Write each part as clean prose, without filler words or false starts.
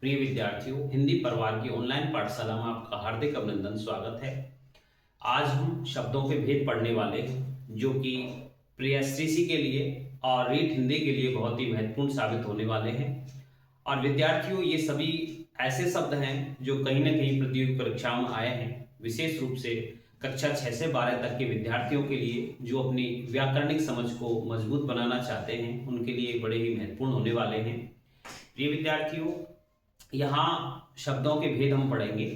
प्रिय विद्यार्थियों, हिंदी परिवार की ऑनलाइन पाठशाला में आपका हार्दिक अभिनंदन, स्वागत है। आज हम शब्दों के भेद पढ़ने वाले हैं जो कि प्रीएसटीसी के लिए और रीट हिंदी के लिए बहुत ही महत्वपूर्ण साबित होने वाले हैं। और विद्यार्थियों, ये सभी ऐसे शब्द हैं जो कहीं ना कहीं प्रतियोगी परीक्षाओं में आए हैं, विशेष रूप से कक्षा 6 से 12 तक के विद्यार्थियों के लिए जो अपनी व्याकरणिक समझ को मजबूत बनाना चाहते हैं, उनके लिए बड़े ही महत्वपूर्ण होने वाले हैं। प्रिय विद्यार्थियों, यहाँ शब्दों के भेद हम पढ़ेंगे।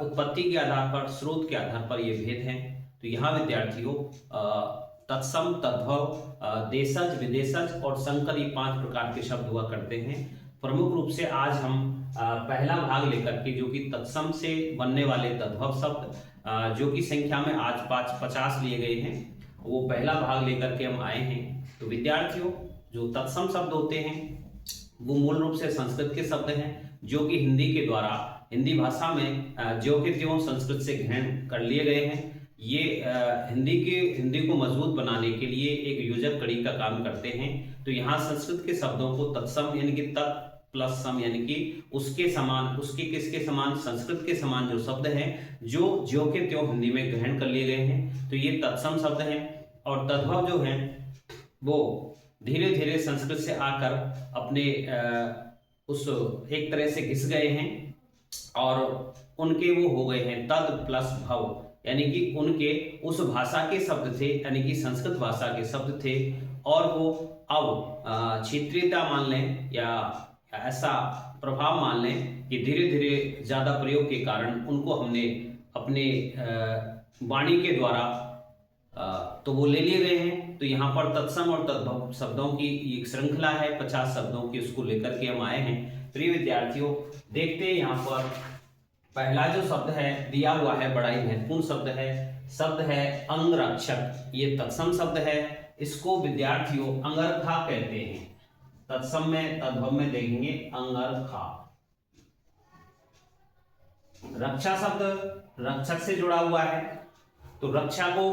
उत्पत्ति के आधार पर, स्रोत के आधार पर ये भेद हैं। तो यहाँ विद्यार्थियों तत्सम, तद्भव, देशज, विदेशज और संकर, ये 5 प्रकार के शब्द हुआ करते हैं। प्रमुख रूप से आज हम पहला भाग लेकर के, जो कि तत्सम से बनने वाले तद्भव शब्द जो कि संख्या में आज 50 लिए गए हैं, वो पहला भाग लेकर के हम आए हैं। तो विद्यार्थियों, जो तत्सम शब्द होते हैं वो मूल रूप से संस्कृत के शब्द हैं जो कि हिंदी के द्वारा, हिंदी भाषा में ज्यों के त्यों संस्कृत से ग्रहण कर लिए गए हैं। ये हिंदी को मजबूत बनाने के लिए एक योजक कड़ी का काम करते हैं। तो यहाँ संस्कृत के शब्दों को तत्सम यानी कि तत् प्लस सम यानी कि उसके समान, उसके किसके समान, संस्कृत के समान जो शब्द हैं जो ज्यों के त्यों हिंदी में ग्रहण कर लिए गए हैं, तो ये तत्सम शब्द हैं। और तद्भव जो है वो धीरे धीरे संस्कृत से आकर अपने उस एक तरह से घिस गए हैं और उनके वो हो गए हैं तद प्लस भव, यानी कि उनके उस भाषा के शब्द थे, यानी कि संस्कृत भाषा के शब्द थे, और वो अब क्षेत्रीयता मान लें या ऐसा प्रभाव मान लें कि धीरे धीरे ज्यादा प्रयोग के कारण उनको हमने अपने वाणी के द्वारा तो वो ले लिए गए हैं। तो यहाँ पर तत्सम और तद्भव शब्दों की एक श्रृंखला है 50 शब्दों की, उसको लेकर के हम आए हैं। प्रिय विद्यार्थियों, देखते हैं यहाँ पर पहला जो शब्द है दिया हुआ है, बड़ा ही महत्वपूर्ण शब्द है अंगरक्षक। ये तत्सम शब्द है, इसको विद्यार्थियों अंगरखा कहते हैं। तत्सम में, तद्भव में देखेंगे अंगरखा। रक्षा शब्द रक्षक से जुड़ा हुआ है, तो रक्षा को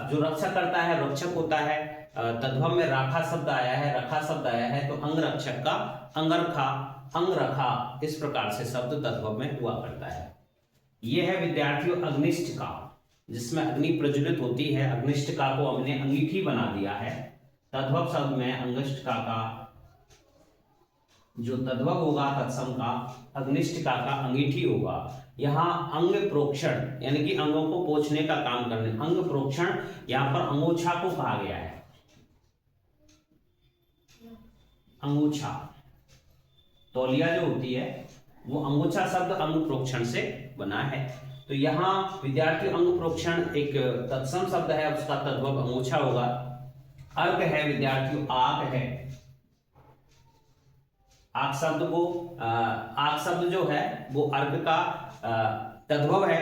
जो रक्षा करता है रक्षक होता है। तद्भव में राखा शब्द आया है, रखा शब्द आया है, तो अंगरक्षक का अंगरखा, अंगरखा, इस प्रकार से शब्द तद्भव में हुआ करता है। यह है विद्यार्थियों अग्निष्ठिका, जिसमें अग्नि प्रज्वलित होती है। अग्निष्ठिका को हमने अंगीठी बना दिया है। तद्भव शब्द में अंगष्ठिका का जो तद्भव होगा तत्सम का, अग्निष्ठिका का अंगीठी होगा। यहाँ अंग प्रोक्षण यानी कि अंगों को पोंछने का काम करने, अंग प्रोक्षण, यहाँ पर अंगोछा को कहा गया है। अंगोछा, तौलिया जो होती है वो अंगोछा शब्द अंग प्रोक्षण से बना है। तो यहाँ विद्यार्थी अंग प्रोक्षण एक तत्सम शब्द है, उसका तद्भव अंगोछा होगा। अर्क है विद्यार्थियों, आक है। आक शब्द जो है वो अर्क का तद्भव है।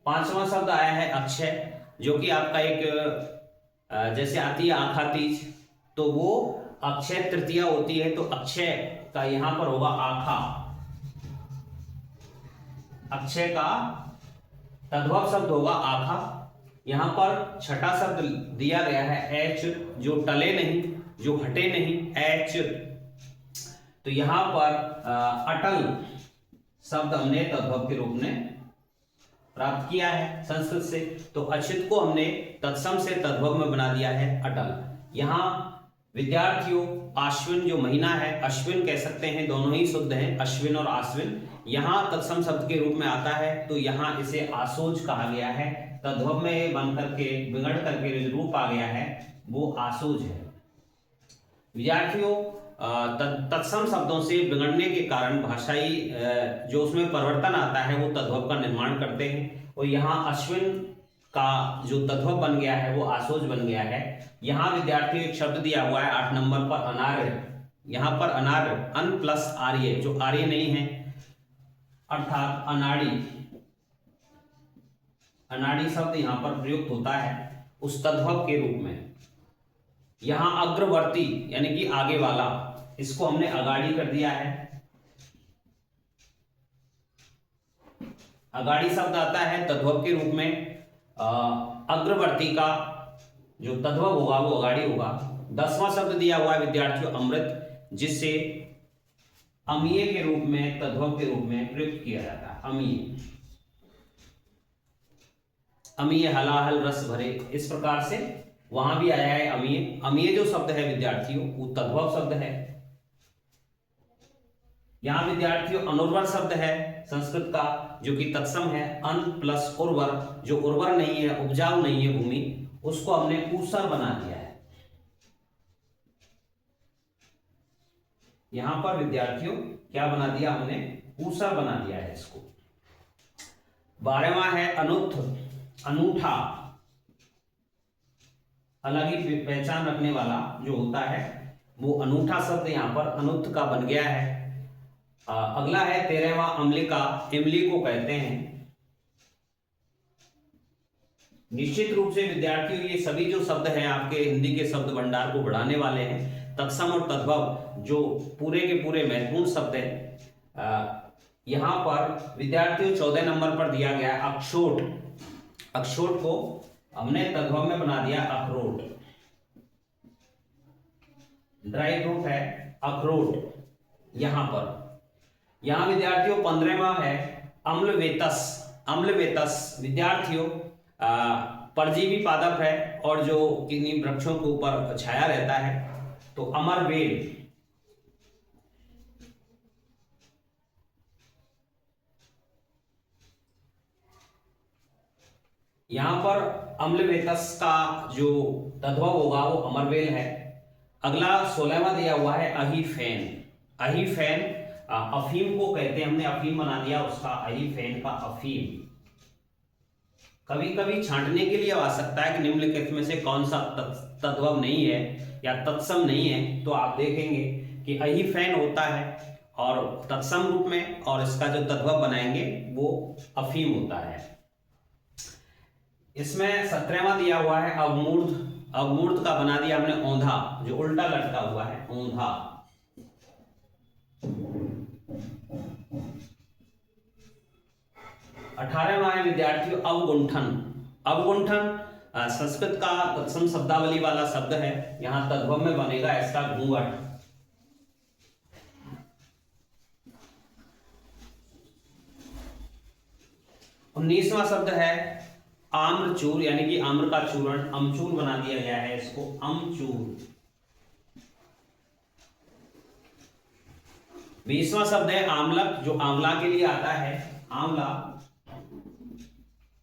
5वां शब्द आया है अक्षय, जो कि आपका एक जैसे आती है आखा तीज, तो वो अक्षय तृतीया होती है, तो अक्षय का यहां पर होगा आखा। अक्षय का तद्भव शब्द होगा आखा। यहां पर छठा शब्द दिया गया है एच, जो टले नहीं, जो हटे नहीं, एच। तो यहां पर अटल शब्द हमने तद्भव के रूप में प्राप्त किया है संस्कृत से। तो अचित को हमने तत्सम से तद्भव में बना दिया है अटल। यहाँ विद्यार्थियों आश्विन जो महीना है, अश्विन कह सकते हैं, दोनों ही शुद्ध हैं, अश्विन और आश्विन, यहाँ तत्सम शब्द के रूप में आता है। तो यहाँ इसे आसोज कहा गया है। तद्भव में बन करके, बिगड़ करके जो रूप आ गया है वो आसोज है। विद्यार्थियों, तत्सम शब्दों से बिगड़ने के कारण भाषाई जो उसमें परिवर्तन आता है वो तद्भव का निर्माण करते हैं। और यहाँ अश्विन का जो तद्भव बन गया है वो आसोज बन गया है। यहाँ विद्यार्थियों एक शब्द दिया हुआ है 8 नंबर पर अनार्य। यहाँ पर अनार्य, अन प्लस आर्य, जो आर्य नहीं है, अर्थात अनाड़ी, अनाड़ी शब्द यहाँ पर प्रयुक्त होता है उस तद्भव के रूप में। यहाँ अग्रवर्ती यानी कि आगे वाला, इसको हमने अगाड़ी कर दिया है। अगाड़ी शब्द आता है तद्भव के रूप में। अग्रवर्ती का जो तद्भव होगा वो अगाड़ी होगा। 10वां शब्द दिया हुआ है विद्यार्थियों अमृत, जिससे अमीय के रूप में, तद्भव के रूप में प्रयुक्त किया जाता है। अमीय, अमीय हलाहल रस भरे, इस प्रकार से वहां भी आया है अमीय। अमीय जो शब्द है विद्यार्थियों वो तद्भव शब्द है। यहां विद्यार्थियों अनुर्वर शब्द है संस्कृत का जो कि तत्सम है। अन प्लस उर्वर, जो उर्वर नहीं है, उपजाऊ नहीं है भूमि, उसको हमने ऊसर बना दिया है। यहां पर विद्यार्थियों क्या बना दिया हमने, ऊसर बना दिया है इसको। 12वां है अनुत्थ, अनूठा, अलग ही पहचान रखने वाला जो होता है वो अनूठा शब्द यहां पर अनुत्थ का बन गया है। अगला है 13वां अम्लिका, इमली को कहते हैं। निश्चित रूप से विद्यार्थियों ये सभी जो शब्द हैं आपके हिंदी के शब्द भंडार को बढ़ाने वाले हैं। तत्सम और तद्भव जो पूरे के पूरे महत्वपूर्ण शब्द है। यहां पर विद्यार्थियों 14 नंबर पर दिया गया है अक्षोट। अक्षोट को हमने तद्भव में बना दिया अखरोट। ड्राई फ्रूट है अखरोट। यहां विद्यार्थियों 15वां है अम्लवेतस। अम्लवेतस विद्यार्थियों परजीवी पादप है और जो किन्हीं वृक्षों के ऊपर छाया रहता है। तो अमरवेल, यहां पर अम्लवेतस का जो तद्भव होगा वो अमरवेल है। अगला 16वां दिया हुआ है अहीफेन। अहीफेन अफीम को कहते हैं, हमने अफीम बना दिया उसका, अहीफेन का अफीम। कभी कभी छांटने के लिए आ सकता है कि निम्नलिखित में से कौन सा तद्भव नहीं है या तत्सम नहीं है, तो आप देखेंगे कि अहीफेन होता है और तत्सम रूप में, और इसका जो तद्भव बनाएंगे वो अफीम होता है। इसमें 17वां दिया हुआ है अवमूर्ध। अवमूर्ध का बना दिया हमने औंधा, जो उल्टा लटका हुआ है, औंधा। 18वां है विद्यार्थियों अवगुंठन। अवगुंठन संस्कृत का तत्सम शब्दावली वाला शब्द है। यहां तद्भव में बनेगा इसका घूंघट। 19वां शब्द है आम्रचूर, यानी कि आम्र का चूर्ण, अमचूर बना दिया गया है इसको, अमचूर। 20वां शब्द है आमलक, जो आंवला के लिए आता है। आंवला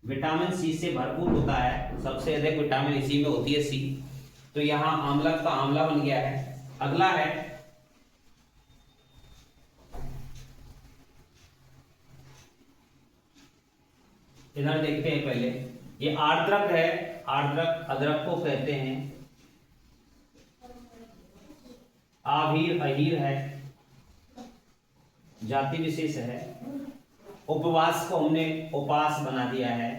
विटामिन सी से भरपूर होता है, सबसे अधिक विटामिन इसी में होती है, सी। तो यहां आमलक का आंवला बन गया है। अगला है इधर देखते हैं पहले, ये आर्द्रक है। आर्द्रक अदरक को कहते हैं। आभीर अहीर है, जाति विशेष है। उपवास को हमने उपास बना दिया है।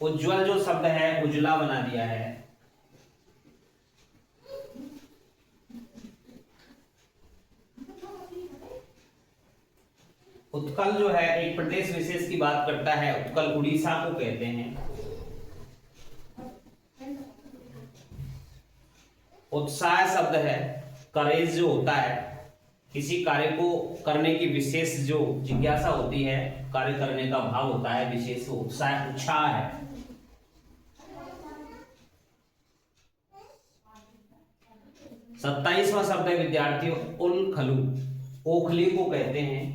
उज्ज्वल जो शब्द है उजला बना दिया है। उत्कल जो है एक प्रदेश विशेष की बात करता है, उत्कल उड़ीसा को कहते हैं। उत्साह शब्द है, करेज जो होता है, किसी कार्य को करने की विशेष जो जिज्ञासा होती है, कार्य करने का भाव होता है विशेष, उत्साह, उत्साह है। सत्ताईसवां शब्द है विद्यार्थियों उलखलू। ओखली को कहते हैं।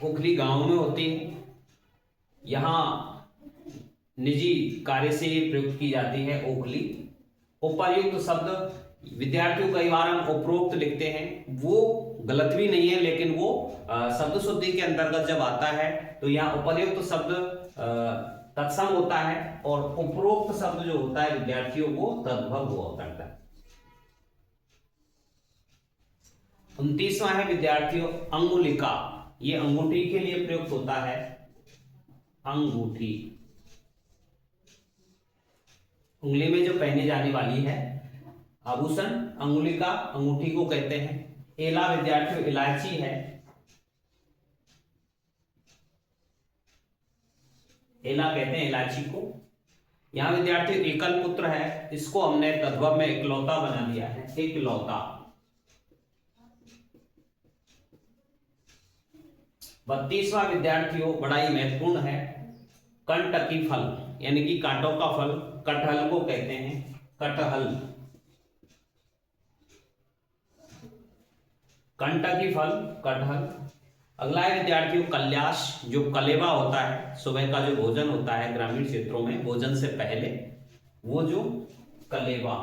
ओखली गांव में होती है, यहां निजी कार्य से प्रयुक्त की जाती है ओखली। उपर्युक्त शब्द विद्यार्थियों कई बार हम उपरोक्त लिखते हैं, वो गलत भी नहीं है, लेकिन वो शब्द शुद्धि के अंतर्गत जब आता है तो यहाँ उपर्युक्त शब्द तत्सम होता है और उपरोक्त शब्द जो होता है विद्यार्थियों को तद्भव हुआ करता है। 29वां है विद्यार्थियों अंगुलिका। ये अंगूठी के लिए प्रयुक्त होता है, अंगूठी, उंगली में जो पहने जाने वाली है आभूषण, अंगुलिका, अंगूठी को कहते हैं। एला विद्यार्थियों इलायची है। एला कहते हैं इलायची को। यहाँ विद्यार्थी एकल पुत्र है, इसको हमने तद्भव में इकलौता बना दिया है, इकलौता। 32वां विद्यार्थियों बड़ा ही महत्वपूर्ण है, कंटकी फल, यानी कि कांटों का फल, कटहल को कहते हैं, कटहल, कंटकी फल, कटहल। अगला है विद्यार्थियों कल्याश, जो कलेवा होता है, सुबह का जो भोजन होता है ग्रामीण क्षेत्रों में भोजन से पहले, वो जो कलेवा।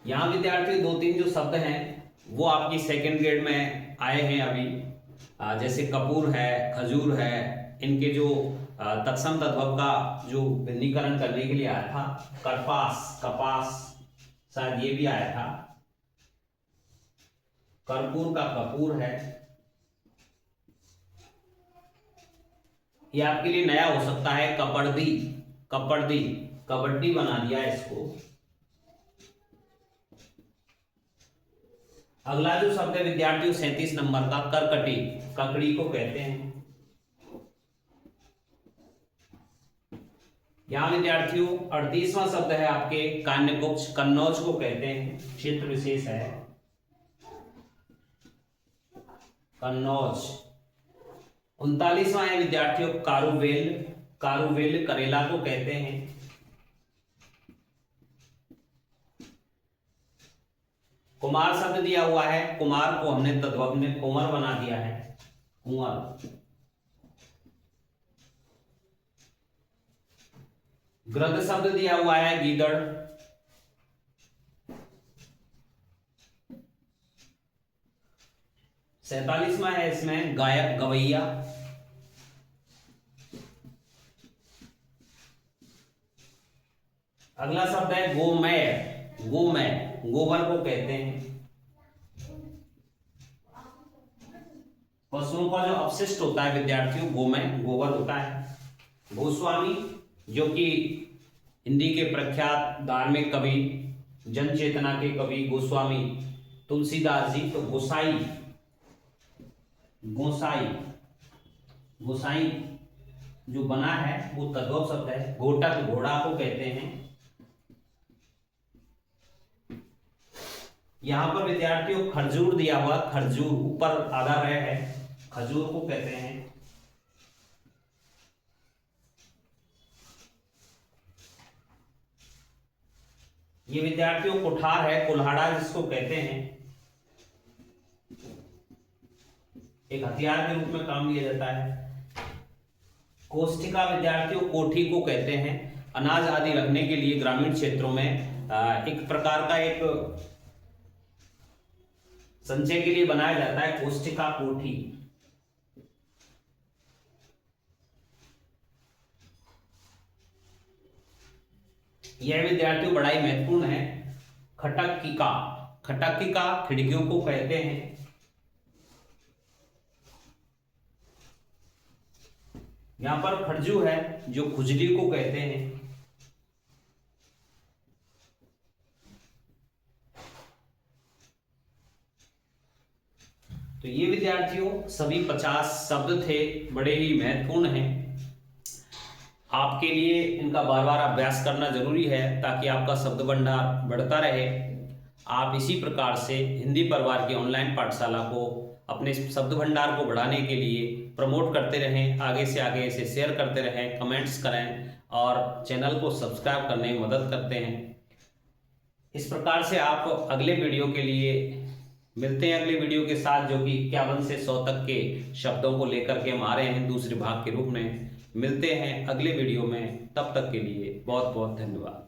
यहां विद्यार्थियों दो तीन जो शब्द हैं वो आपकी सेकेंड ग्रेड में आए हैं अभी, जैसे कपूर है, खजूर है, इनके जो तत्सम तद्भव का जो भिन्नीकरण करने के लिए आया था, कपास, कपास शायद ये भी आया था, कर्पूर का कपूर है। ये आपके लिए नया हो सकता है, कपड़दी, कपड़दी, कबड्डी बना दिया इसको। अगला जो शब्द है विद्यार्थियों 37 नंबर का, करकटी, ककड़ी को कहते हैं। यहां विद्यार्थियों 38वां शब्द है आपके कान्यकुब्ज, कन्नौज को कहते हैं, क्षेत्र विशेष है कन्नौज। 39वां है विद्यार्थियों कारुवेल, कारुवेल करेला को कहते हैं। कुमार शब्द दिया हुआ है, कुमार को हमने तद्भव में कुंवर बना दिया है, कुंवर। गृध शब्द दिया हुआ है गीदड़, 47वां है इसमें गायक, गवैया। अगला शब्द है गोमय, गोमय, गोबर को कहते हैं, पशुओं का जो अपशिष्ट होता है विद्यार्थियों, गोमय, गोबर होता है। गोस्वामी, जो कि हिंदी के प्रख्यात धार्मिक कवि, जन चेतना के कवि गोस्वामी तुलसीदास जी, तो गोसाई, गोसाई, गोसाई जो बना है वो तद्भव शब्द है। घोटक, घोड़ा को कहते हैं। यहां पर विद्यार्थियों खरजूर दिया हुआ, खरजूर ऊपर आधा रह है, खजूर को कहते हैं। ये विद्यार्थियों कुठार है, कुल्हाड़ा जिसको कहते हैं, एक हथियार के रूप में काम लिया जाता है। कोष्ठिका विद्यार्थियों कोठी को कहते हैं, अनाज आदि रखने के लिए ग्रामीण क्षेत्रों में एक प्रकार का एक संचय के लिए बनाया जाता है, कोष्ठिका, कोठी। यह विद्यार्थियों बड़ा ही महत्वपूर्ण है, खटकिका, खटकिका खिड़कियों को कहते हैं। यहां पर खरजू है जो खुजली को कहते हैं। तो ये विद्यार्थियों सभी 50 शब्द थे, बड़े ही महत्वपूर्ण हैं। आपके लिए इनका बार बार अभ्यास करना जरूरी है ताकि आपका शब्द भंडार बढ़ता रहे। आप इसी प्रकार से हिंदी परिवार की ऑनलाइन पाठशाला को अपने शब्द भंडार को बढ़ाने के लिए प्रमोट करते रहें, आगे से आगे इसे शेयर करते रहें, कमेंट्स करें और चैनल को सब्सक्राइब करने में मदद करते हैं। इस प्रकार से आप अगले वीडियो के लिए मिलते हैं, अगले वीडियो के साथ, जो कि 51 से 100 तक के शब्दों को लेकर के हम आ रहे हैं दूसरे भाग के रूप में। मिलते हैं अगले वीडियो में, तब तक के लिए बहुत बहुत धन्यवाद।